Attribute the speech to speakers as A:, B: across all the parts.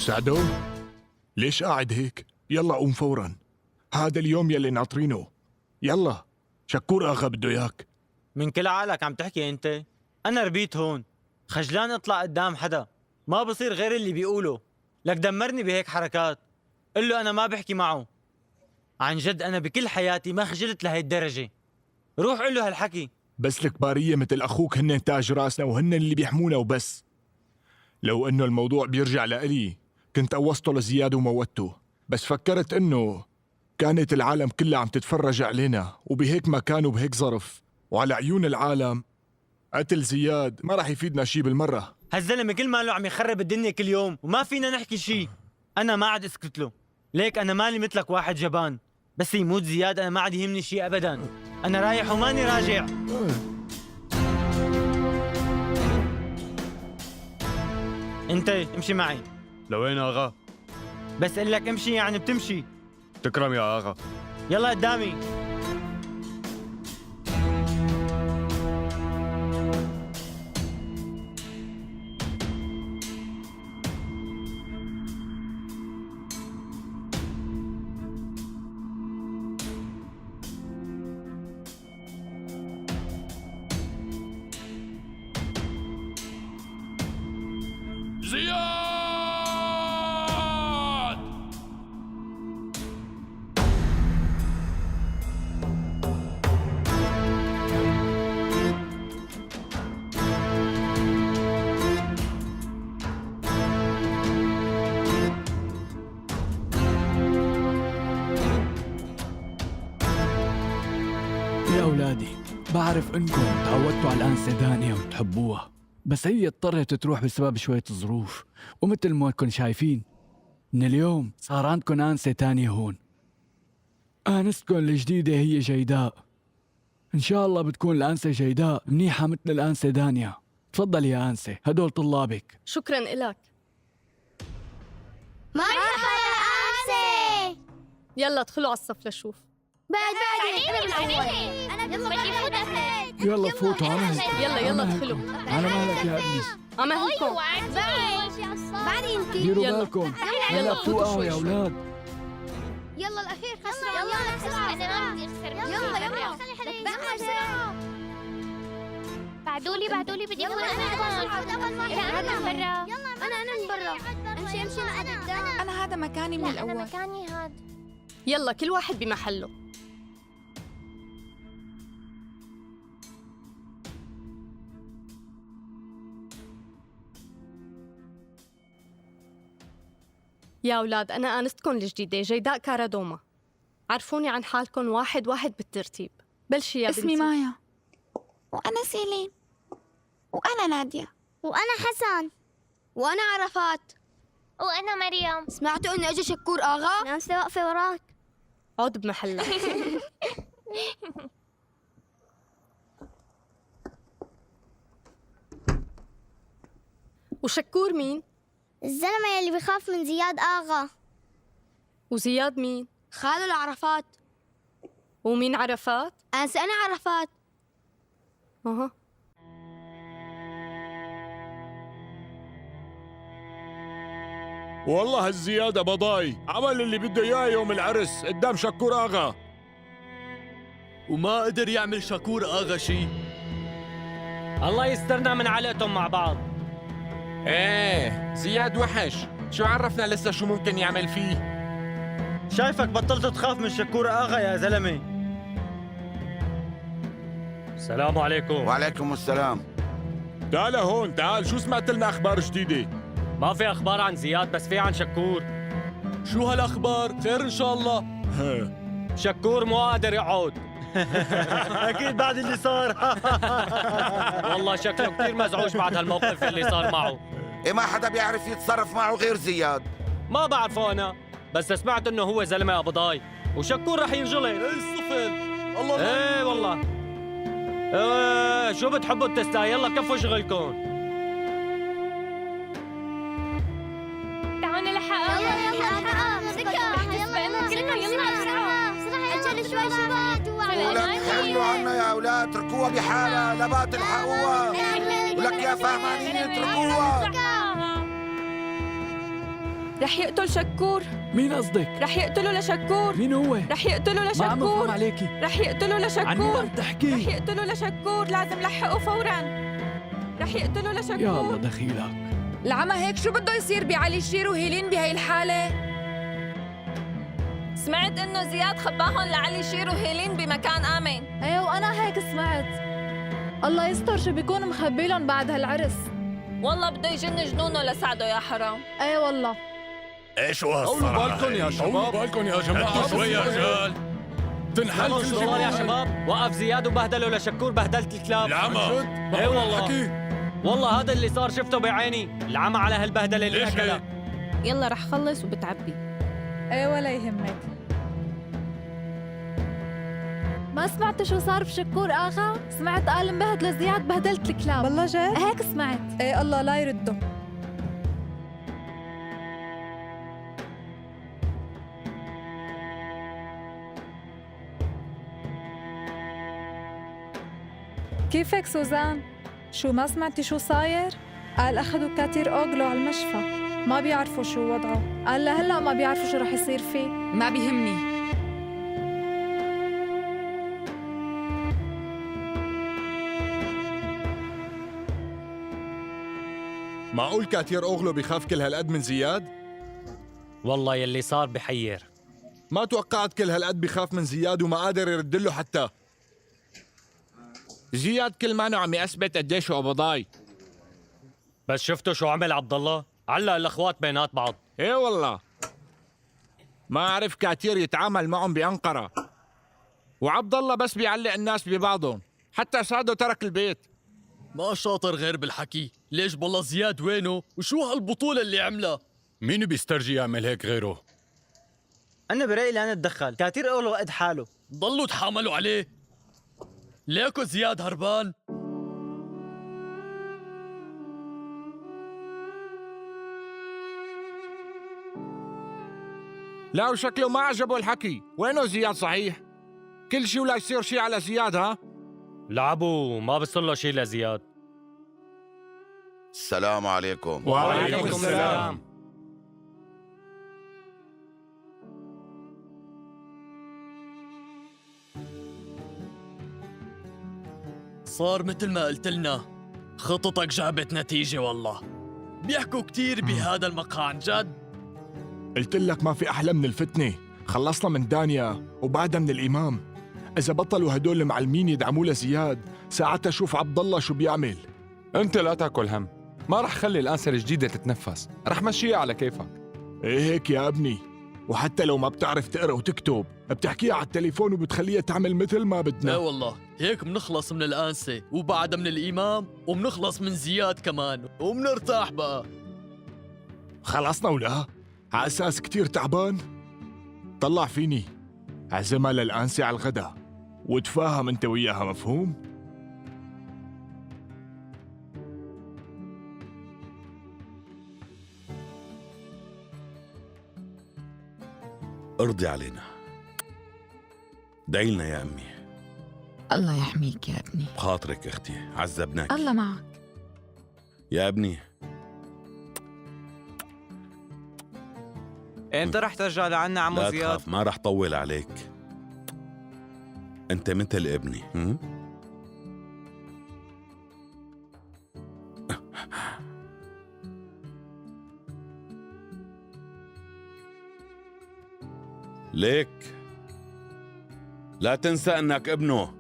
A: سعدو، ليش قاعد هيك؟ يلا قوم فورا، هذا اليوم يلي ناطرينه. يلا، شكور اغا بده اياك.
B: من كل عقلك عم تحكي انت؟ انا ربيت هون، خجلان اطلع قدام حدا، ما بصير غير اللي بيقوله. لك دمرني بهيك حركات. قل له انا ما بحكي معه. عن جد انا بكل حياتي ما خجلت لهي الدرجة. روح قل له هالحكي.
A: بس الكبارية مثل اخوك هن تاج راسنا وهن اللي بيحمونا وبس. لو انه الموضوع بيرجع لإلي كنت قوصته لزياد وموته، بس فكرت انه كانت العالم كلها عم تتفرج علينا وبهيك مكان وبهيك ظرف وعلى عيون العالم، قتل زياد ما راح يفيدنا شي بالمرة.
B: هالزلمة كل ماله عم يخرب الدنيا كل يوم وما فينا نحكي شي. انا ما عاد اسكت له، ليك انا مالي مثلك واحد جبان. بس يموت زياد انا ما عاد يهمني شي ابدا. انا رايح وماني راجع. انت امشي معي.
C: لوين اغا؟
B: بس قل لك امشي يعني بتمشي.
C: تكرم يا اغا.
B: يلا قدامي.
A: زياد!
D: يا أولادي، بعرف إنكم تعودتوا على الأنسة دانية وتحبوها، بس هي اضطرت تروح بسبب شوية ظروف، ومثل ما انكم شايفين من اليوم صار عندكم أنسة تانية هون. أنستكم الجديدة هي جيداء. إن شاء الله بتكون الأنسة جيداء منيحة مثل الأنسة دانية. تفضل يا أنسة، هدول طلابك.
E: شكراً إلك.
F: مرحبا يا أنسة.
E: يلا ادخلوا على الصف لشوف.
F: بعدين أنا بالأول. أنا بالأول.
D: يلا فوتوا على مهلكم.
E: يلا ادخلوا.
D: على مهلك يا ابني.
E: أمهلكم.
F: بعدين انت.
D: ديروا
E: يلا.
D: بالكم،
E: يلا
D: هلا
E: فوتوا
D: بتوقعوا
E: شوي
D: يا
E: شوي.
D: أولاد.
F: يلا الأخير خسران. يلا بسرعة. أنا ما بدي أخسر. يلا خلي حدا يزحف بسرعة. بعدولي بدي أدخل أنا من برا. أنا من برا. امشي أنا قدام.
G: أنا هذا مكاني من الأول.
F: أنا مكاني هاد.
E: يلا كل واحد بمحله. يا أولاد، أنا آنستكم الجديدة جيداء كارادوما. عرفوني عن حالكم واحد واحد بالترتيب. بلشي يا بنتي.
G: اسمي مايا. وأنا سيلين. وأنا نادية.
F: وأنا حسن. وأنا عرفات. وأنا مريم. سمعتوا إنه إجا شكور آغا؟ ناس واقفة وراك.
E: عود بمحلك. وشكور مين؟
F: الزلمة يلي بخاف من زياد آغا.
E: وزياد مين؟
F: خاله العرفات.
E: ومين عرفات؟
F: أنا عرفات.
E: أها.
A: والله هالزيادة بضاي عمل اللي بده اياه يوم العرس قدام شكور اغا،
C: وما قدر يعمل شكور اغا شي.
B: الله يسترنا من علقتهم مع بعض.
H: ايه زياد وحش، شو عرفنا لسه شو ممكن يعمل فيه.
B: شايفك بطلت تخاف من شكور آغا يا زلمة.
C: السلام عليكم.
I: وعليكم السلام.
A: تعال هون تعال، شو سمعت لنا اخبار جديدة؟
C: ما في اخبار عن زياد بس في عن شكور. شو هالاخبار؟ خير ان شاء الله.
A: ها.
C: شكور مو قادر يقعد.
B: أكيد بعد اللي صار.
C: والله شكله كثير مزعوج بعد هالموقف اللي صار معه.
I: إيه ما حدا بيعرف يتصرف معه غير زياد.
C: ما بعرفه انا، بس سمعت انه هو زلمه قبضاي وشكور رح ينجلط. ايه الصفر. الله. ايه والله. ايه شو بتحبوا التستاي؟ يلا كفوا شغلكم.
F: تعالوا نلحق. شوي شباب.
I: ولك خلوا عنا يا أولاد، اتركوها بحالها، لا تلحقوها. ولك يا فهمانين اتركوها.
G: رح يقتل شكور.
D: مين قصدك؟
G: رح يقتله لشكور.
D: مين هو؟
G: رح يقتله
D: ما عم بفهم
G: لشكور.
D: عليكي.
G: رح يقتله
D: عن مين
G: لشكور.
D: عم تحكي؟
G: رح يقتله لشكور، لازم لحقه فورا. رح يقتله لشكور.
D: يا الله دخيلك.
G: العمى هيك شو بده يصير بعلي شير وهيلين بهي الحالة؟ سمعت انه زياد خباهم لعلي شير وهيلين بمكان آمن.
F: ايه وانا هيك سمعت. الله يستر شو بيكون مخبي لهم بعد هالعرس.
G: والله بده يجن جنونه لسعده يا حرام.
F: ايه والله.
I: ايش هو هالصراحة؟
H: بالكم يا شباب، بالكم يا جماعة
I: شوي يا رجال.
H: تنحل كل شيء
C: صغار يا شباب. وقف زياد وبهدله لشكور بهدلة الكلاب.
I: العمى.
C: اي والله. والله هذا اللي صار شفته بعيني. العمى على هالبهدله اللي
I: ليش
C: اكلها.
I: هيك؟
G: يلا رح خلص وبتعبي.
F: ايه ولا يهمك. ما سمعت شو صار بشكور اغا؟ سمعت قال انبهد لزياد بهدلت الكلاب. والله جد؟ هيك سمعت. ايه الله لا يرده.
J: كيفك سوزان؟ شو ما سمعتي شو صاير؟ قال أخذوا كاتير أوغلو على المشفى، ما بيعرفوا شو وضعه. قال لهلا ما بيعرفوا شو رح يصير فيه.
G: ما بيهمني.
A: معقول كاتير أوغلو بيخاف كل هالقد من زياد؟
C: والله يلي صار بحير.
A: ما توقعت كل هالقد بيخاف من زياد وما قادر يرد له حتى. زياد كل ما عم يثبت قديش هو قبضاي.
C: بس شفتوا شو عمل عبد الله؟ علق الاخوات بينات بعض.
A: ايه والله. ما عرف كاتير يتعامل معهم بأنقرة. وعبد الله بس بيعلق الناس ببعضهم، حتى سعده ترك البيت.
K: ما شاطر غير بالحكي. ليش بالله زياد وينه؟ وشو هالبطولة اللي عملها؟
H: مين بيسترجي يعمل هيك غيره؟
B: انا برأيي لا نتدخل، كاتير اولو قد حاله.
K: ضلوا تحاملوا عليه. ليكو زياد هربان.
A: لا وشكله ما عجبه الحكي. وينه زياد صحيح؟ كل شي ولا يصير شي على زياد ها؟
C: لعبوا ما بصير له شيء لزياد.
I: السلام عليكم.
C: وعليكم السلام.
K: صار مثل ما قلت لنا. خططك جابت نتيجة والله. بيحكوا كتير بهذا المقهى عن جد.
A: قلت لك ما في أحلى من الفتنة. خلصنا من دانيا وبعدها من الإمام. إذا بطلوا هدول المعلمين يدعموا لزياد ساعتها شوف عبد الله شو بيعمل.
H: انت لا تاكل هم، ما رح خلي الأنسة الجديدة تتنفس، رح مشيها على كيفك.
A: إيه هيك يا ابني. وحتى لو ما بتعرف تقرأ وتكتب بتحكيها على التليفون وبتخليها تعمل مثل ما
K: ايه
A: بدنا.
K: والله هيك بنخلص من الأنسة وبعدها من الإمام وبنخلص من زياد كمان وبنرتاح بقى.
A: خلصنا ولا؟ على أساس كتير تعبان؟ طلع فيني عزمها للأنسة على الغدا وتفاهم انت وياها، مفهوم؟
I: ارضي علينا. دعي لنا يا أمي.
G: الله يحميك يا ابني.
I: بخاطرك أختي، عذبناك.
G: الله معك.
I: يا ابني
B: انت رح ترجع لعنا عمو
I: لا
B: زياد؟
I: تخاف، ما رح طول عليك. أنت مثل ابني. ليك لا تنسى أنك ابنه.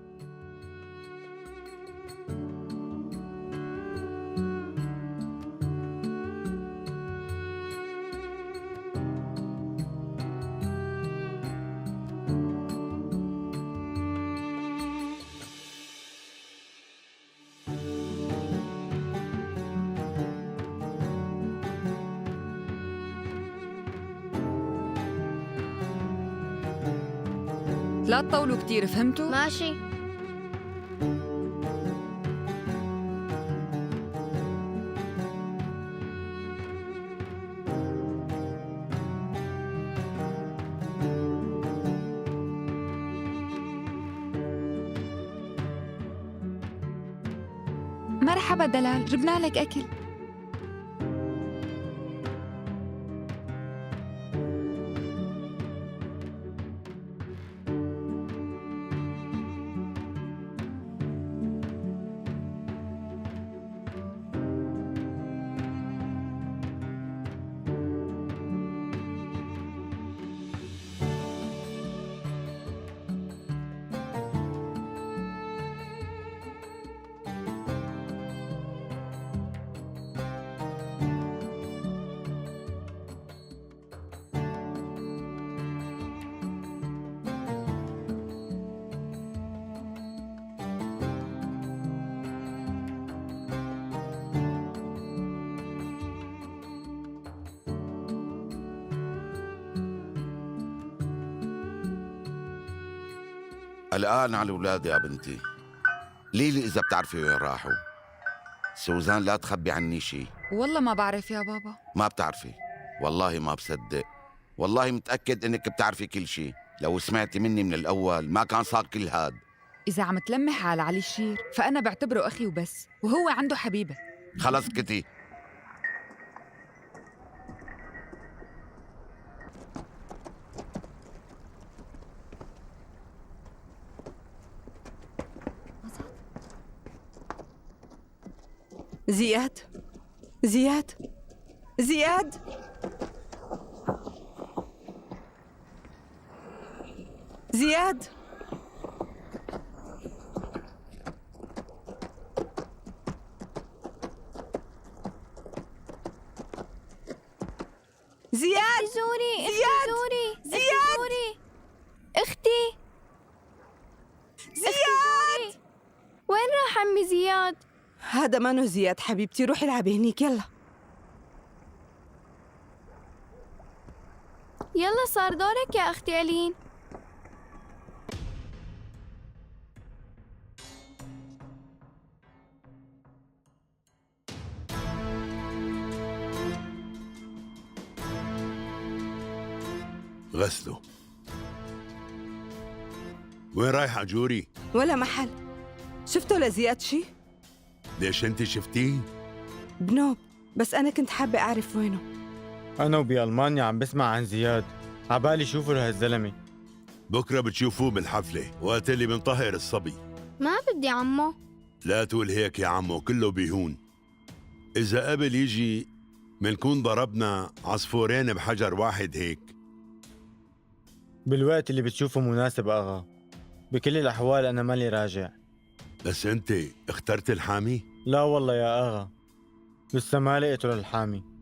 G: لا تطولوا كتير، فهمتوا؟
F: ماشي.
G: مرحبا دلال، جبنا لك أكل.
I: الآن على الأولاد يا بنتي. ليلي إذا بتعرفي وين راحوا. سوزان لا تخبي عني شي.
G: والله ما بعرف يا بابا.
I: ما بتعرفي؟ والله ما بصدق. والله متأكد إنك بتعرفي كل شي. لو سمعتي مني من الأول ما كان صار كل هاد.
G: إذا عم تلمح على علي الشير فأنا بعتبره أخي وبس، وهو عنده حبيبة.
I: خلص كتي.
L: زياد زياد زياد زياد زياد
F: زوري
L: زياد
F: زوري
L: زياد
F: زوري اختي
L: زياد.
F: وين راح عمي زياد؟
L: هذا مانو زياد حبيبتي، روحي العبي هنيك. يلا
F: يلا صار دورك يا اختي ألين.
M: غسله. وين رايحة جوري؟
L: ولا محل. شفتوا لزياد شي؟
M: ليش انت شفتيه؟
L: بنوب، بس أنا كنت حابة أعرف وينه.
B: انا وبألمانيا عم بسمع عن زياد، عبالي شوفوا لهالزلمه.
M: بكرة بتشوفوه بالحفلة وقت اللي بنطهر الصبي.
F: ما بدي عمو.
M: لا تقول هيك يا عمو، كله بيهون. إذا قبل يجي منكون ضربنا عصفورين بحجر واحد هيك.
B: بالوقت اللي بتشوفه مناسب اغا. بكل الاحوال انا مالي راجع.
M: بس انت اخترت الحامي؟
B: لا والله يا اغا، لسه ما لقيته للحامي.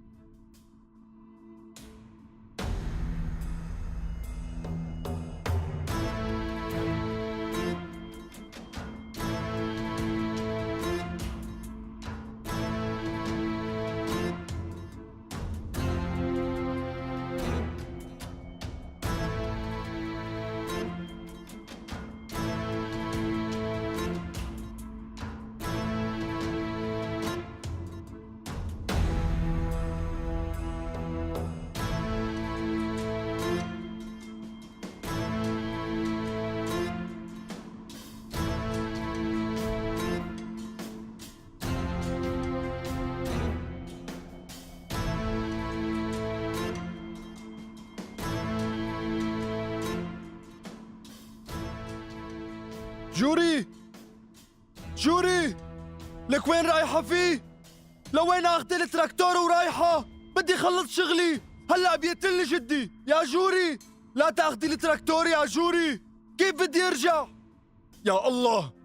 K: جوري جوري، لك وين رايحة فيه؟ لوين اخذت التراكتور ورايحة؟ بدي خلص شغلي، هلا بيقتلني جدي. يا جوري لا تاخذي التراكتور يا جوري، كيف بدي ارجع؟ يا الله.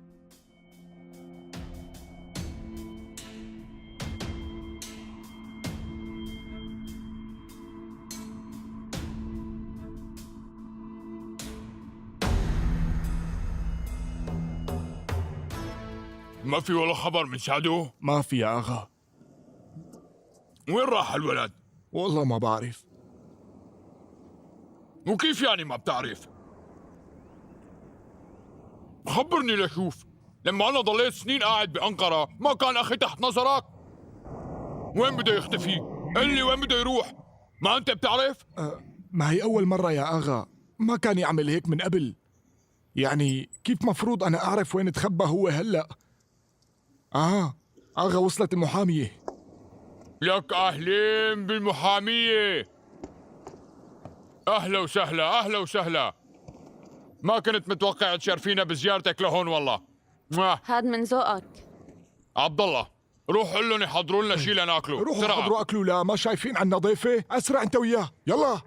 A: ما في ولا خبر من سعدو؟ ما في يا أغا. وين راح الولد؟ والله ما بعرف. وكيف يعني ما بتعرف؟ خبرني لشوف. لما أنا ضليت سنين قاعد بأنقرة ما كان أخي تحت نظرك؟ وين بده يختفي؟ قل لي وين بده يروح؟ ما أنت بتعرف؟ ما هي أول مرة يا أغا، ما كان يعمل هيك من قبل. يعني كيف مفروض أنا أعرف وين تخبى هو هلأ؟ أغا وصلت المحامية. لك أهلين بالمحامية. أهلا وسهلا أهلا وسهلا. ما كنت متوقع تشرفينا بزيارتك لهون والله.
G: هاد من ذوقك.
A: عبد الله، روح قول لهم يحضروا لنا شيء لناكله. روحوا حضروا أكلوا. لا ما شايفين عنا ضيفة؟ أسرع أنت وياه، يلا.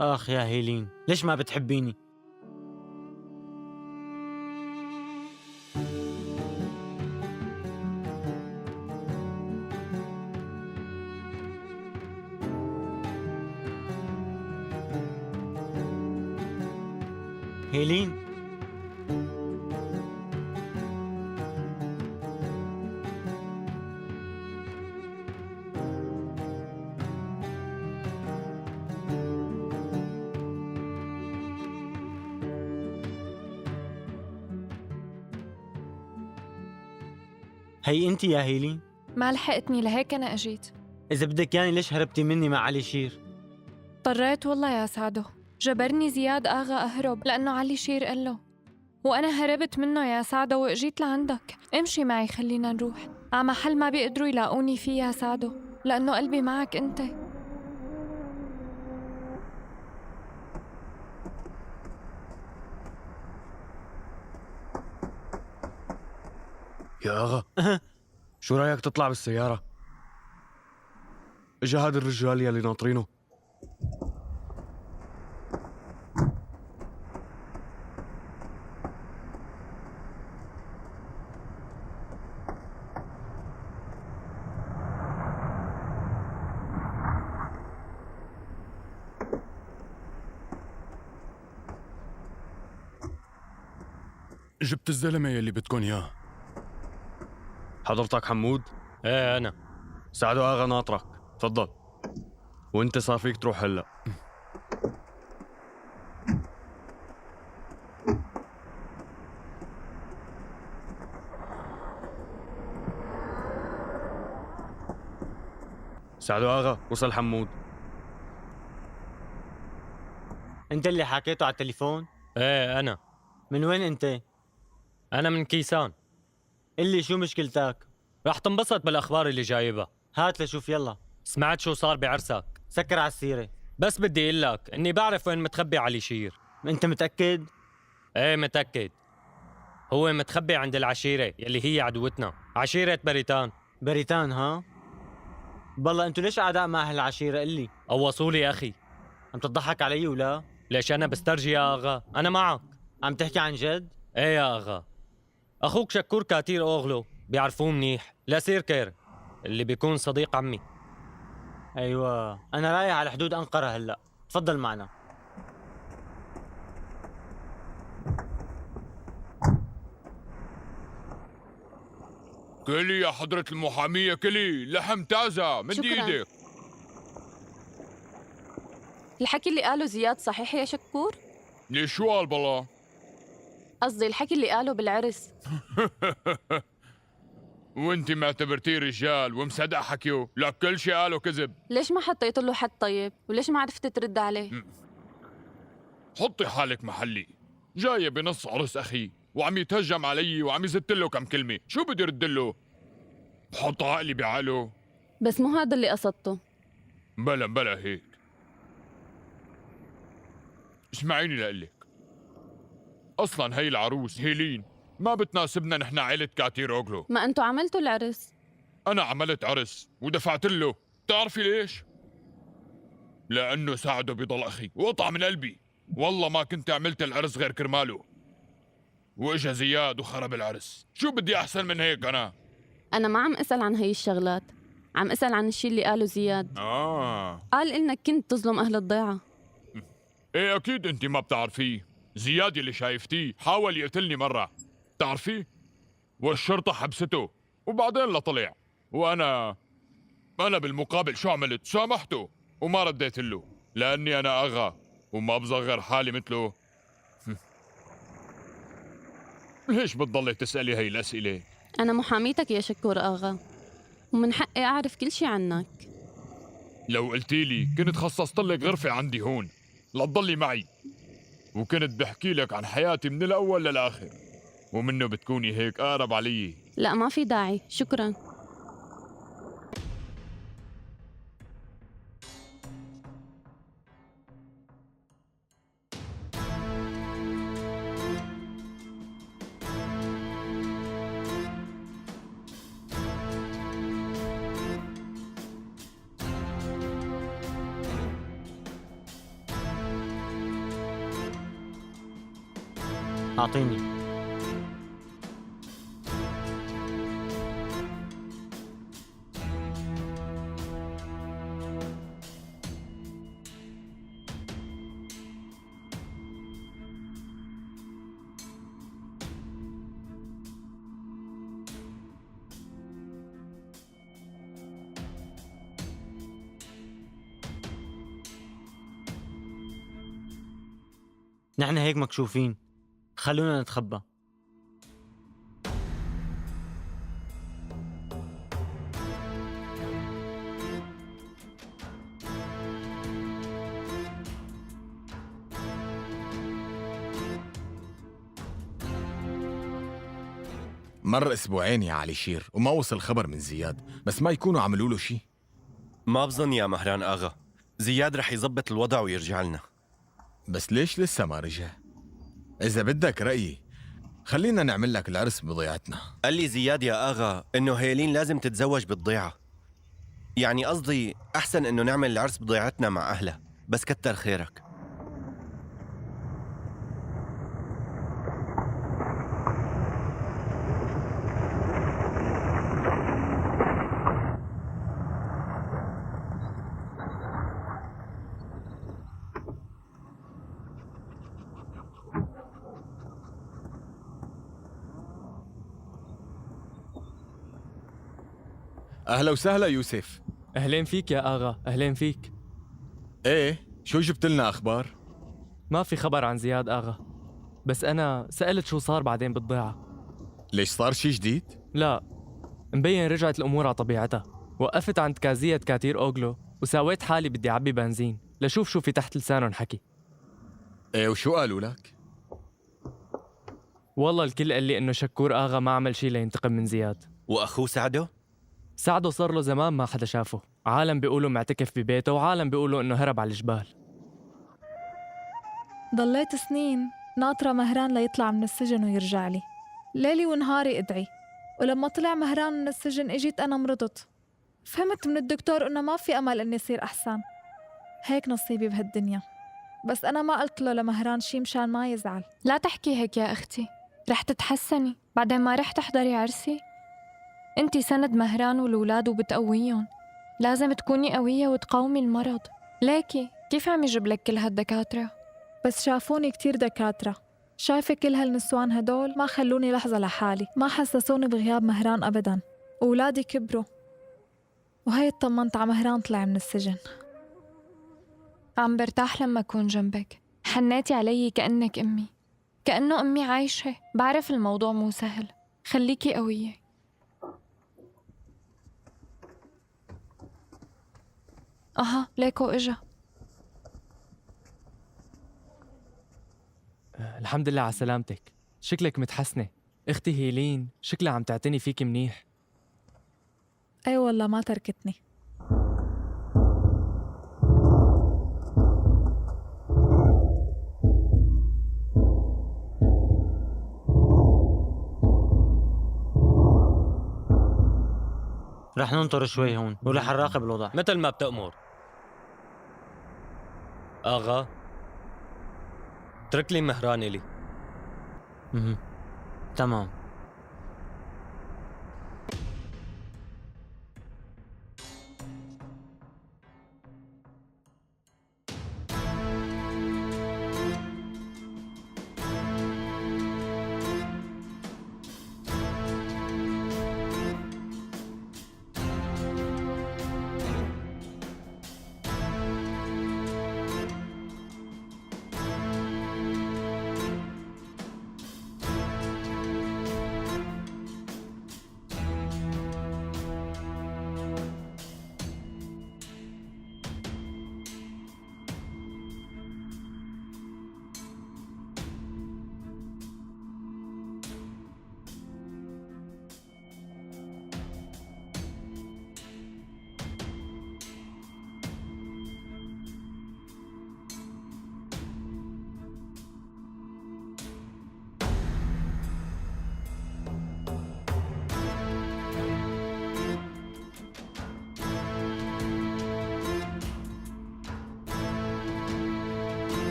B: اخ يا هيلين، ليش ما بتحبيني؟ هيلين، هي انت يا هيلين؟
J: ما لحقتني لهيك أنا أجيت.
B: اذا بدك يعني ليش هربتي مني مع علي شير؟
J: اضطريت والله يا سعدو، جبرني زياد آغا أهرب لأنه علي شير قال له، وأنا هربت منه يا سعدو وإجيت لعندك. امشي معي خلينا نروح على محل ما بيقدروا يلاقوني فيه يا سعدو، لأنه قلبي معك أنت.
K: يا أغا شو رأيك تطلع بالسيارة؟ إجا هذا الرجال يلي ناطرينه.
A: جبت الزلمة يلي بدكن إياه.
K: حضرتك حمود؟
C: ايه انا.
K: سعدو آغا ناطرك، تفضل. وانت صار فيك تروح هلا. سعدو آغا وصل حمود.
B: انت اللي حكيته على التليفون؟
C: ايه انا.
B: من وين انت؟
C: انا من كيسان.
B: اللي شو مشكلتك؟
C: رح تنبسط بالاخبار اللي جايبها.
B: هات لشوف يلا.
C: سمعت شو صار بعرسك؟
B: سكر على السيرة.
C: بس بدي اقول لك اني بعرف وين متخبي علي شير.
B: انت متأكد؟
C: ايه متأكد. هو متخبي عند العشيرة يلي هي عدوتنا، عشيرة بريتان.
B: بريتان ها؟ بالله انتوا ليش اعداء مع هالعشيرة قلي؟
C: قوصوا لي اخي.
B: عم تضحك علي ولا؟
C: ليش انا بسترجي يا اغا؟ انا معك.
B: عم تحكي عن جد؟
C: ايه يا اغا. اخوك شكور كاتير اوغلو بيعرفوه منيح، لا سيركر اللي بيكون صديق عمي.
B: ايوه، انا رايح على حدود انقرة هلا، تفضل معنا.
A: كلي يا حضرة المحامية، كلي لحم تازة من ايدك.
G: الحكي اللي قاله زياد صحيح يا شكور؟
A: ليش شو قال بالله؟
G: قصدي الحكي اللي قاله بالعرس.
A: وانت معتبرتيه رجال ومصدق حكيه؟ لك كل شيء قاله كذب.
G: ليش ما حطيت له حد طيب؟ وليش ما عرفت ترد عليه؟
A: حطي حالك محلي، جاية بنص عرس أخي وعم يتهجم علي وعم يزت له كم كلمة، شو بدي رد له؟ بحط عقلي بعقله؟
G: بس مو هذا اللي قصدته.
A: بلا هيك. اسمعيني لقلك، أصلاً هي العروس هيلين ما بتناسبنا نحن عائلة كاتيروغلو.
G: ما انتوا عملتوا العرس.
A: أنا عملت عرس ودفعت له، بتعرفي ليش؟ لأنه ساعده بضل أخي وقطع من قلبي، والله ما كنت عملت العرس غير كرماله. وإجا زياد وخرب العرس، شو بدي أحسن من هيك أنا؟
G: انا ما عم اسال عن هي الشغلات، عم اسال عن الشيء اللي قاله زياد. قال انك كنت تظلم اهل الضيعه.
A: ايه اكيد انت ما بتعرفيه. زياد اللي شايفتيه حاول يقتلني مرة، بتعرفي؟ والشرطة حبسته وبعدين لطلع، وانا بالمقابل شو عملت؟ سامحته وما رديت له لاني انا اغا وما بصغر حالي مثله. ليش بتضلي تسألي هي الأسئلة؟
G: انا محاميتك يا شكور اغا، ومن حقي اعرف كل شيء عنك.
A: لو قلتي لي كنت خصصت لك غرفة عندي هون لتضلي معي، وكنت بحكي لك عن حياتي من الأول للآخر، ومنه بتكوني هيك أقرب علي.
G: لا ما في داعي، شكرا.
B: أعطيني. نحن هيك مكشوفين، خلونا نتخبى.
N: مر اسبوعين يا علي شير وما وصل خبر من زياد، بس ما يكونوا عملوا له شيء.
O: ما بظن يا مهران آغا، زياد رح يزبط الوضع ويرجع لنا.
N: بس ليش لسه ما رجع؟ إذا بدك رأيي خلينا نعمل لك العرس بضيعتنا.
O: قال لي زياد يا آغا إنه هيلين لازم تتزوج بالضيعة. يعني قصدي أحسن إنه نعمل العرس بضيعتنا مع أهلها، بس كتر خيرك.
N: أهلا وسهلا يوسف.
C: أهلين فيك يا آغا، أهلين فيك.
N: إيه، شو جبت لنا أخبار؟
C: ما في خبر عن زياد آغا، بس أنا سألت شو صار بعدين بالضيعة.
N: ليش صار شي جديد؟
C: لا، مبين رجعت الأمور على طبيعتها. وقفت عند كازية كاتير أوغلو وساويت حالي بدي أعبي بنزين لشوف شو في تحت لسانهم حكي.
N: إيه، وشو قالوا لك؟
C: والله الكل قال لي إنه شكور آغا ما عمل شي لينتقم من زياد.
O: وأخوه سعده؟
C: سعده صار له زمان ما حدا شافه، عالم بيقولوا معتكف ببيته وعالم بيقولوا إنه هرب على الجبال.
P: ضليت سنين ناطرة مهران ليطلع من السجن ويرجع لي، ليلي ونهاري ادعي. ولما طلع مهران من السجن اجيت أنا مرضت، فهمت من الدكتور إنه ما في أمل إني يصير أحسن. هيك نصيبي بهالدنيا. بس أنا ما قلت له لمهران شي مشان ما يزعل.
J: لا تحكي هيك يا أختي، رح تتحسني. بعدين ما رح تحضري عرسي؟ انتي سند مهران والولاد وبتقويهم. لازم تكوني قوية وتقاومي المرض. ليكي كيف عم يجيب لك كل هالدكاترة؟
P: بس شافوني كتير دكاترة. شايفة كل هالنسوان هدول ما خلوني لحظة لحالي، ما حسسوني بغياب مهران أبداً. أولادي كبروا وهي اطمنت على مهران طلع من السجن.
J: عم برتاح لما أكون جنبك. حنيتي علي كأنك أمي، كأنه أمي عايشة. بعرف الموضوع مو سهل، خليكي قوية. أها ليكو إجا.
C: الحمد لله على سلامتك، شكلك متحسنة. اختي هيلين شكلها عم تعتني فيك منيح.
P: أي والله ما تركتني.
B: رح ننطر شوي هون ورح نراقب الوضع
C: مثل ما بتأمر. آغا اترك لي مهران إلي.
B: تمام.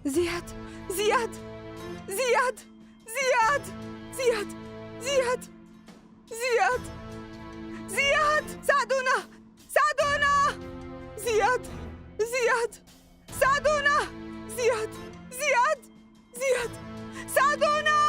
L: زياد زياد زياد زياد زياد زياد زياد زياد ساعدونا ساعدونا زياد زياد ساعدونا زياد زياد زياد ساعدونا.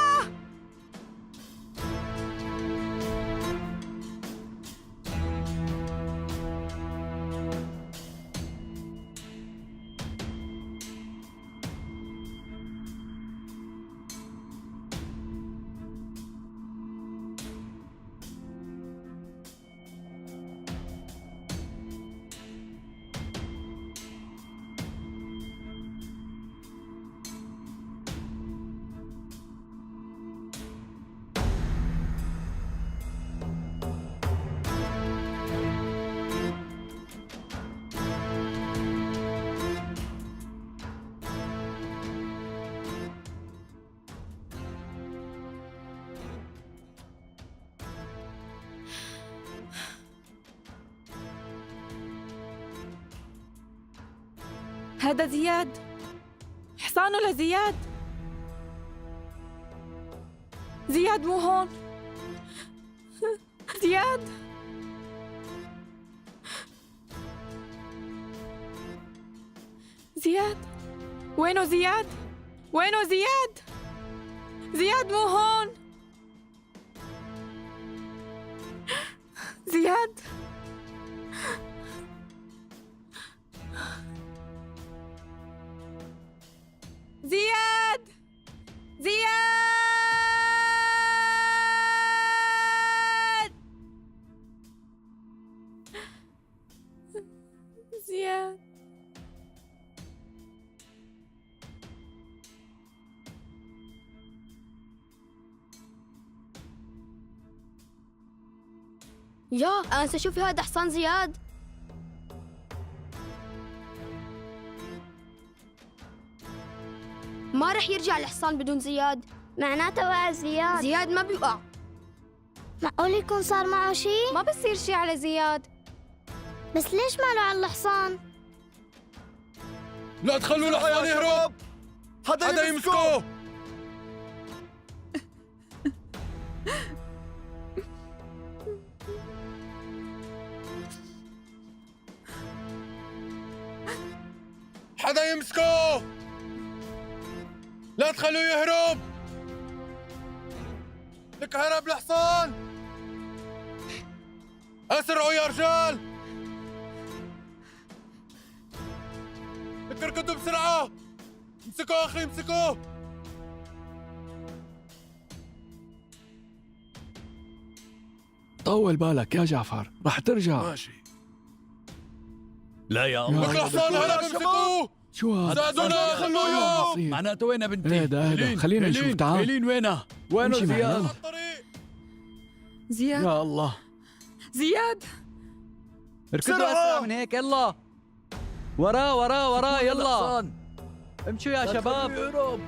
L: هذا زياد، حصانه لزياد. زياد مو هون. زياد زياد وينه زياد؟ وينه زياد؟ زياد مو هون. زياد زياد زياد زياد
F: يا أنسة شوفي هذا حصان زياد. ما رح يرجع الحصان بدون زياد. معناته وقع زياد. زياد ما بيوقع. معقول يكون صار معه شيء؟ ما بصير شيء على زياد. بس ليش ماله على الحصان؟
K: لا تخلوا الحصان يهرب. حدا يمسكه. حدا يمسكه. لا تخلوه يهرب. لك هرب الحصان. اسرعوا يا رجال. لك اركضوا بسرعة. امسكوه اخي امسكوه.
D: طول بالك يا جعفر، رح ترجع.
K: ماشي.
M: لا يا الله.
K: لك الحصان هرب امسكوه.
D: شو هذا؟
K: ساعدونا خلوه.
D: معناته وينها بنتي؟ اهدى خلينا نشوف. تعال
M: هيلين وينها؟
D: وينه زياد؟
L: زياد
D: يا الله
L: زياد
C: اركضوا اسرع من هيك. يلا وراه يلا امشوا يا شباب.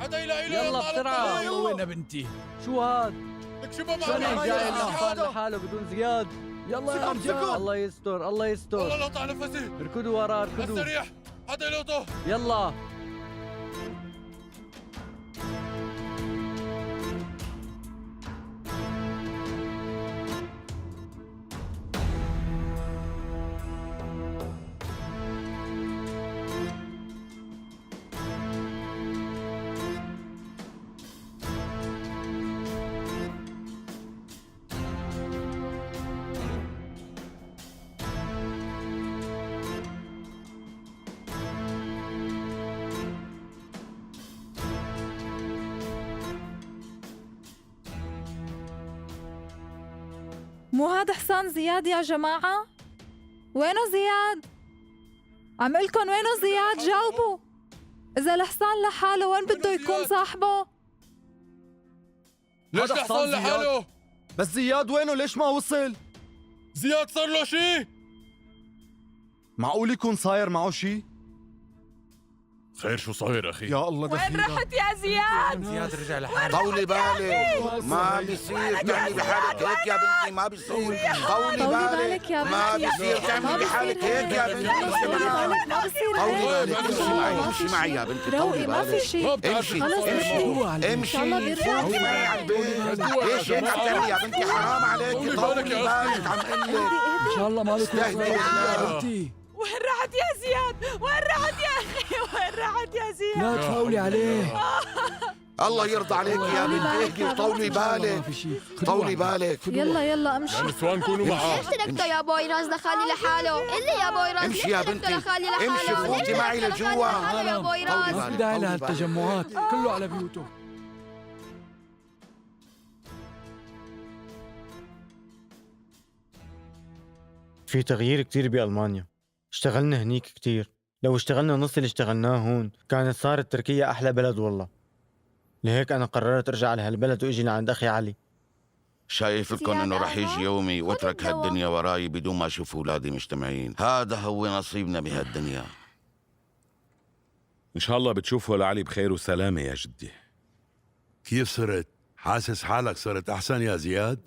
K: حدا يلاقي له.
C: يلا بسرعة.
D: وينها بنتي؟
C: شو هاد؟
K: لك شبه
C: شلون
K: معه.
C: جاي الحصان لحاله بدون زياد؟ يلا يا رجال. الله يستر الله يستر.
K: والله لا قطع نفسي.
C: اركضوا وراه اركضوا.
K: استريح. حدا يلقطه.
C: يلا
P: مو هذا حصان زياد يا جماعة؟ وينه زياد؟ عم قلكن وينه زياد؟ جاوبوا. إذا الحصان لحاله وين بده يكون صاحبه؟
K: ليش الحصان لحاله؟
O: بس زياد وينه؟ ليش ما وصل؟
K: زياد صار له شيء؟
O: معقول يكون صاير معه شيء؟
Q: خير شو صاير اخي؟
H: يا الله
J: وين رحت يا زياد؟
H: زياد رجع لحاله.
I: طولي بالك، ما بيصير تعملي بحالك هيك يا بنتي، ما بيصير. طولي بالك
P: يا
I: ما
P: بنتي.
I: بيصير تعملي بحالك هيك يا بنتي. طولي بالك، امشي معي يا بنتي، طولي
P: ما في
I: بالك.
P: شيء.
I: امشي
P: خلص
I: امشي فوتي معي على البيت. ليش هيك بتعملي يا بنتي؟ حرام عليك، طولي بالك عم قلك.
D: ان شاء الله ما بكون
I: استهدي
D: يا بنتي.
J: وين رحت يا زياد؟ وين رحت يا أخي؟ وين رحت يا زياد؟
D: لا تفاولي عليه.
I: الله يرضى عليك يا بنتي، اهدي وطولي بالك. طولي بالك.
P: يلا امشي.
Q: النسوان كونوا معاه.
F: ليش تركته يا بويراز لخالي لحاله؟ قل لي يا بويراز،
I: امشي يا
F: ليش تركته
I: بنتي،
F: لخالي لحاله؟
I: امشي فوتي معي لجوا.
F: يا بويراز.
D: ما في داعي لهالتجمعات، كله على بيوته.
B: في تغيير كتير بألمانيا. اشتغلنا هنيك كتير. لو اشتغلنا نص اللي اشتغلناه هون كانت صارت تركيا أحلى بلد والله. لهيك أنا قررت أرجع على هالبلد وإجي لعند أخي علي.
I: شايف لكم انه رح يجي يومي واترك هالدنيا وراي بدون ما اشوف اولادي مجتمعين. هذا هو نصيبنا بهالدنيا.
Q: ان شاء الله بتشوفوا لعلي بخير وسلامه يا جدي.
M: كيف صرت؟ حاسس حالك صرت أحسن يا زياد؟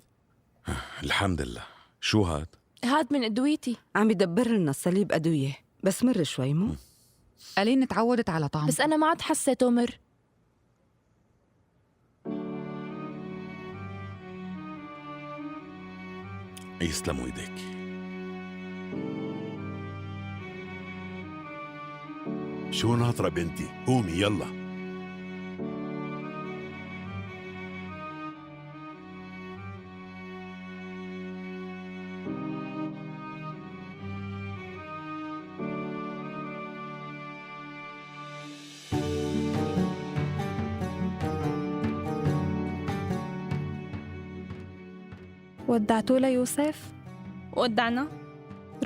Q: الحمد لله. شو هاد؟
G: هاد من ادويتي.
L: عم يدبر لنا الصليب أدوية، بس مر شوي مو؟
R: ألين تعودت على طعمه.
G: بس انا ما عاد حسيته مر.
Q: يسلموا ايديك.
M: شو ناطرة بنتي؟ قومي يلا.
P: ودعتوا ليوسف؟
J: ودعنا.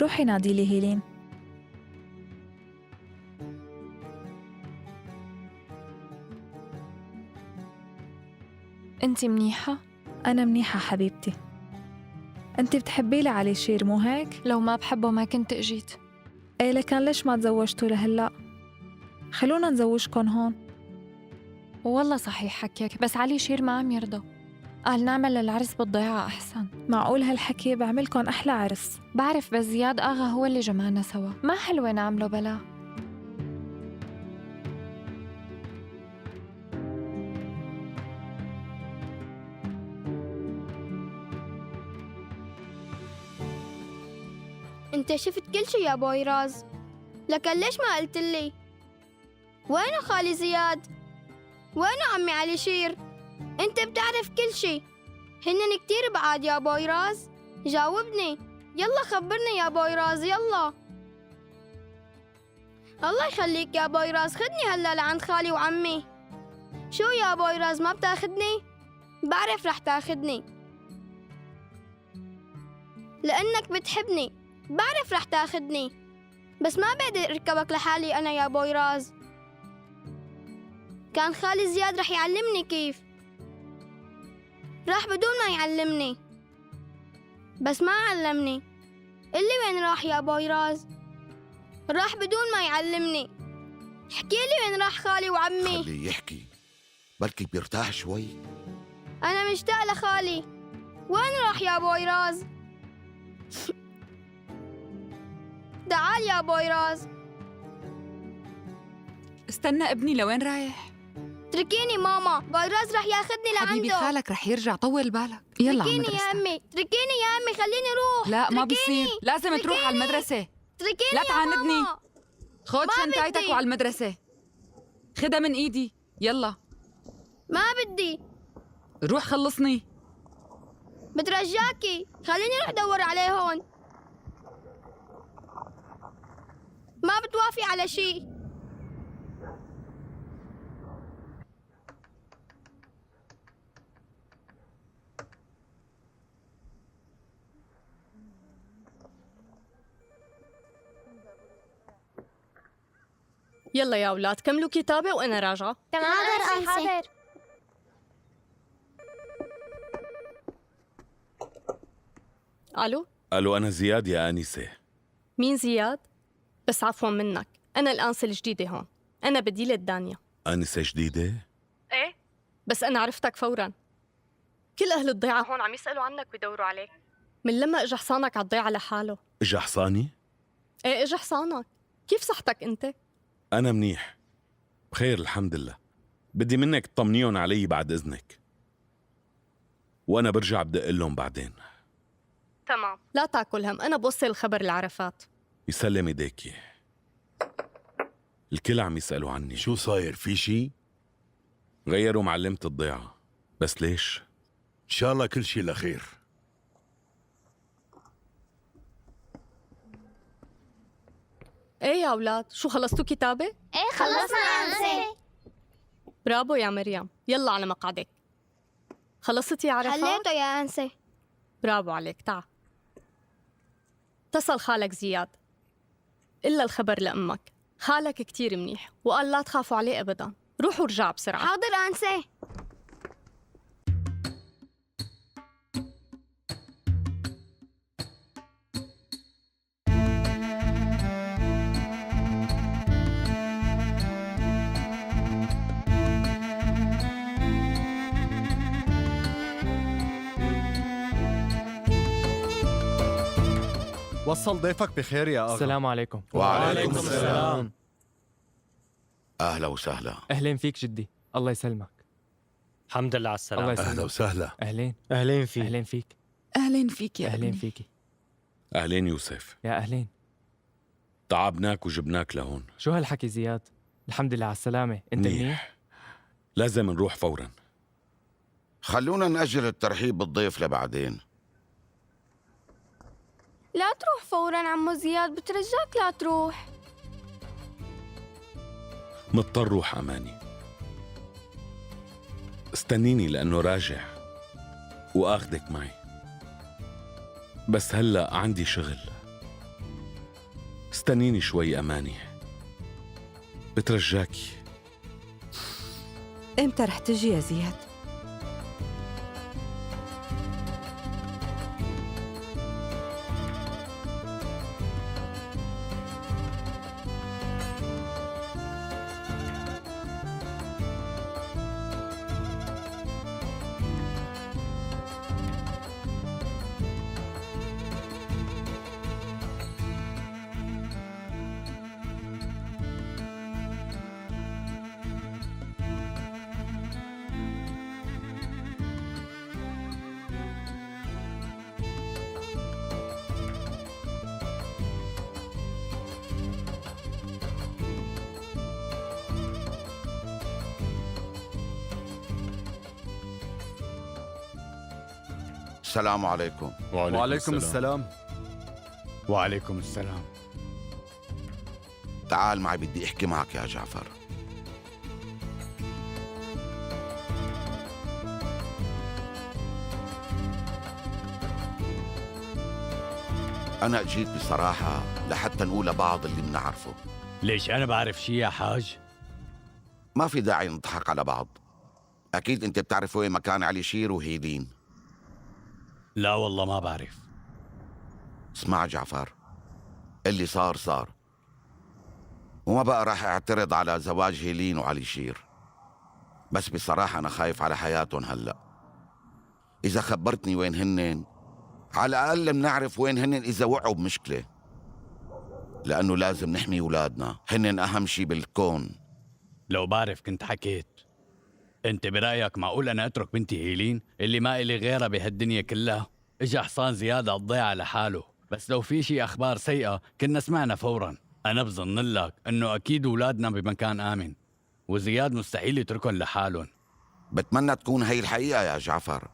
P: روحي نادي لي هيلين.
J: انتي منيحة؟
P: أنا منيحة حبيبتي. أنت بتحبي لي علي شير مو هيك؟
J: لو ما بحبه ما كنت اجيت.
P: إيه لكن ليش ما تزوجتوا لهلا؟ خلونا نزوجكن هون.
J: والله صحيح حكيك، بس علي شير ما عم يرضى. قال نعمل العرس بالضيعة أحسن.
P: معقول هالحكي؟ بعملكن أحلى عرس.
J: بعرف، بس زياد آغا هو اللي جمعنا سوا، ما حلوة نعمله بلا.
F: انت شفت كل شي يا بويراز، لكن ليش ما قلت لي؟ وينه خالي زياد؟ وينه عمي علي شير؟ انت بتعرف كل شي، هنن كتير بعاد يا بويراز. جاوبني يلا، خبرني يا بويراز يلا. الله يخليك يا بويراز، خدني هلا لعند خالي وعمي. شو يا بويراز ما بتاخدني؟ بعرف رح تاخدني لأنك بتحبني، بعرف رح تاخدني، بس ما بقدر اركبك لحالي أنا يا بويراز. كان خالي زياد رح يعلمني كيف، راح بدون ما يعلمني، بس ما علمني. اللي وين راح يا بويراز؟ راح بدون ما يعلمني. احكي لي وين راح خالي وعمي؟
I: خليه يحكي بلكي بيرتاح شوي.
F: أنا مشتاق لخالي. وين راح يا بويراز؟ تعال يا بويراز.
R: استنى ابني، لوين رايح؟
F: اتركيني ماما، بويراز رح ياخدني لعنده.
R: حبيبي خالك رح يرجع، طول بالك. يلا على
F: اتركيني يا
R: المدرسة.
F: أمي، اتركيني يا أمي، خليني روح.
R: لا ما بصير، لازم تروح على المدرسة.
F: اتركيني
R: لا
F: يا
R: تعاندني.
F: ماما.
R: خد
F: ما
R: شنطايتك
F: بدي.
R: وعلى المدرسة. خدها من ايدي، يلا.
F: ما بدي.
R: روح خلصني.
F: بترجاكي، خليني روح دور عليه هون. ما بتوافي على شي.
E: يلا يا أولاد كملوا كتابة وأنا راجعة.
F: حاضر حاضر.
E: ألو،
Q: قالوا أنا زياد يا آنسة.
E: مين زياد؟ بس عفوا منك، أنا الأنسة الجديدة هون. أنا بديلة دانيا.
Q: أنسة جديدة؟
E: إيه؟ بس أنا عرفتك فوراً. كل أهل الضيعة هون عم يسألوا عنك ويدوروا عليك من لما إجا حصانك على الضيعة لحاله.
Q: إجا حصاني؟
E: إيه إجا حصانك. كيف صحتك أنت؟
Q: أنا منيح بخير الحمد لله. بدي منك تطمنيهم علي بعد إذنك، وأنا برجع بدق لهم بعدين.
E: تمام، لا تاكل هم، أنا بوصل الخبر لعرفات.
Q: يسلم ايديكي. الكل عم يسألوا عني.
M: شو صاير، في شي؟
Q: غيروا معلمة الضيعة، بس ليش؟
M: إن شاء الله كل شي لخير.
E: إيه يا أولاد، شو خلصتوا كتابة؟
F: إيه خلصنا أنسة.
E: برافو يا مريم، يلا على مقعدك. خلصتي يا عرفات؟
F: حليته يا أنسة.
E: برافو عليك، تعا. اتصل خالك زياد، إلا الخبر لأمك. خالك كتير منيح وقال لا تخافوا عليه أبدا. روحوا ورجعوا بسرعة.
F: حاضر أنسة.
K: وصل ضيفك بخير يا أغا.
C: السلام عليكم.
I: وعليكم السلام. أهلا وسهلا.
C: أهلين فيك جدي، الله يسلمك.
B: الحمد لله على السلامة.
C: الله يسلمك.
M: أهلا وسهلا.
C: أهلين.
B: أهلين فيك.
C: أهلين فيك.
R: أهلين فيك يا
C: أهلين
R: ابني.
C: فيكي.
Q: أهلين يوسف.
C: يا أهلين.
Q: تعبناك وجبناك لهون.
C: شو هالحكي زياد؟ الحمد لله على السلامة، أنت منيح؟
Q: لازم نروح فورا.
I: خلونا نأجل الترحيب بالضيف لبعدين.
F: لا تروح فوراً عمو زياد، بترجاك لا تروح.
Q: مضطر روح أماني. استنيني لأنه راجع وآخدك معي، بس هلأ عندي شغل. استنيني شوي أماني، بترجاكي.
L: امتى رح تجي يا زياد؟
I: السلام عليكم.
K: وعليكم السلام.
D: وعليكم السلام.
I: تعال معي، بدي أحكي معك يا جعفر. أنا جيت بصراحة لحتى نقول لبعض اللي بنعرفه.
D: ليش أنا بعرف شي يا حاج؟
I: ما في داعي نضحك على بعض. أكيد أنت بتعرف وين مكان علي شير وهيلين.
D: لا والله ما بعرف.
I: اسمع جعفر، اللي صار صار، وما بقى راح اعترض على زواج هيلين وعلي شير، بس بصراحة أنا خايف على حياتهم هلأ. إذا خبرتني وين هنن، على الأقل بنعرف وين هنن إذا وقعوا بمشكلة، لأنه لازم نحمي أولادنا، هنن أهم شي بالكون.
D: لو بعرف كنت حكيت. انت برأيك معقول انا اترك بنتي هيلين اللي ما إلي غيرها بهالدنيا كلها؟ اجا حصان زياد على الضيعة لحاله، بس لو في شي اخبار سيئة كنا سمعنا فورا. انا بظن لك انه اكيد اولادنا بمكان امن، وزياد مستحيل يتركهم لحالهم.
I: بتمنى تكون هي الحقيقة يا جعفر.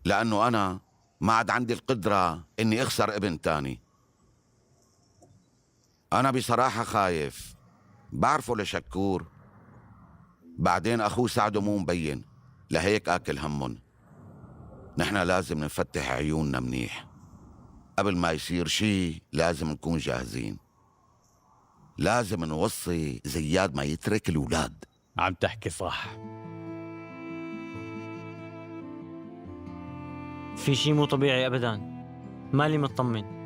I: لأنه أنا ما عاد عندي القدرة إني أخسر ابن تاني. أنا بصراحة خايف. بعرفه لشكور، بعدين أخوه سعده مو مبين، لهيك آكل همون. نحن لازم نفتح عيوننا منيح. قبل ما يصير شي لازم نكون جاهزين. لازم نوصي زياد ما يترك الأولاد.
D: عم تحكي صح.
B: في شي مو طبيعي أبدا. مالي مطمن.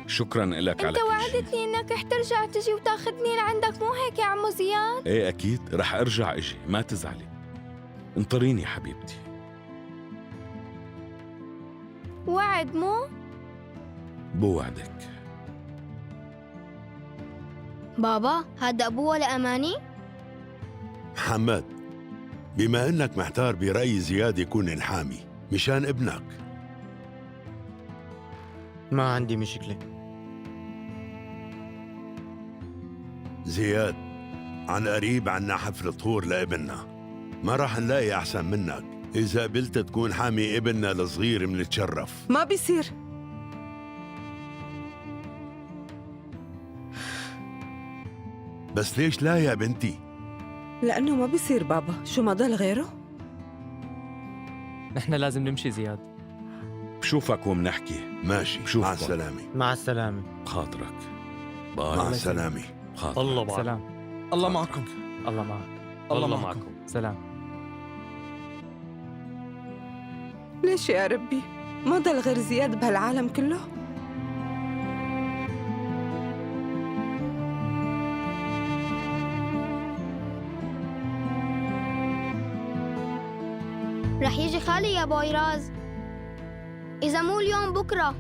Q: شكرا لك على
F: انت
Q: كل شيء.
F: وعدتني انك رح ترجع تجي وتاخذني لعندك، مو هيك يا عمو زياد؟
Q: ايه اكيد رح ارجع اجي، ما تزعلي. انطريني حبيبتي.
F: وعد مو؟
Q: بوعدك.
F: بابا هذا ابوه ولا اماني؟
M: محمد، بما انك محتار برأي زياد يكون الحامي مشان ابنك،
B: ما عندي مشكلة.
M: زياد عن قريب عنا حفل طهور لابننا، ما راح نلاقي احسن منك. اذا قبلت تكون حامي ابننا الصغير منتشرف.
L: ما بيصير.
M: بس ليش لا يا بنتي؟
L: لأنه ما بيصير بابا، شو ما ضل غيره؟
C: نحن لازم نمشي زياد.
Q: بشوفك ومنحكي.
M: ماشي،
Q: بشوفك.
M: مع السلامة.
B: مع السلامة.
Q: بخاطرك. باي.
M: مع السلامة.
Q: بخاطرك.
C: الله معك.
B: سلام.
K: الله معكم.
C: الله معك.
K: الله معكم.
C: سلام.
L: ليش يا ربي؟ ما ضل غير زياد بهالعالم كله؟
F: رح يجي خالي يا بويراز، إذا مو اليوم بكرة،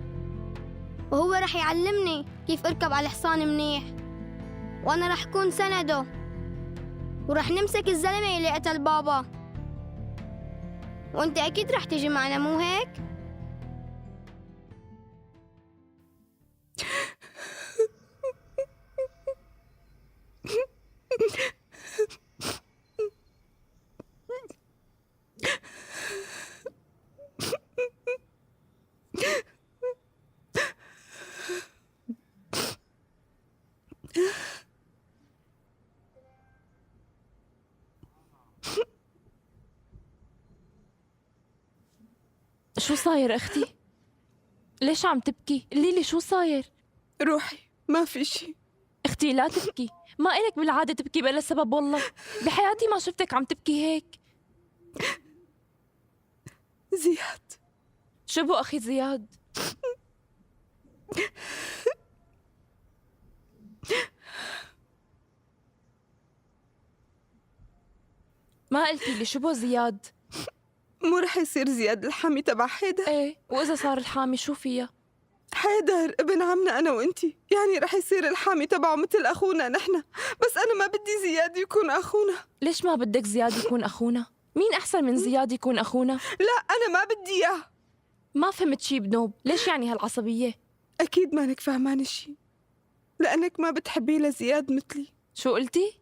F: وهو رح يعلمني كيف أركب على الحصان منيح، وأنا رح كون سنده، ورح نمسك الزلمة اللي قتل بابا. وأنت أكيد رح تيجي معنا، مو هيك؟
G: شو صاير أختي؟ ليش عم تبكي؟ قولي لي شو صاير؟
L: روحي، ما في شي.
G: أختي لا تبكي، ما إلك بالعادة تبكي بلا سبب والله، بحياتي ما شفتك عم تبكي هيك.
L: زياد.
G: شو بو أخي زياد؟ ما قلتي لي شو بو زياد؟
L: مو رح يصير زياد الحامي تبع حيدر؟
G: ايه، وإذا صار الحامي شو فيها؟
L: حيدر ابن عمنا أنا وإنتي، يعني رح يصير الحامي تبعه مثل أخونا نحن، بس أنا ما بدي زياد يكون أخونا.
G: ليش ما بدك زياد يكون أخونا؟ مين أحسن من زياد يكون أخونا؟
L: لا أنا ما بدي إياه.
G: ما فهمت شي بنوب، ليش يعني هالعصبية؟
L: أكيد مانك فهمان شي، لأنك ما بتحبي لزياد مثلي.
G: شو قلتي؟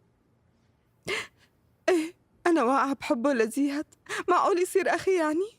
L: إيه، أنا واقعة بحبه لزياد، معقول يصير أخي يعني؟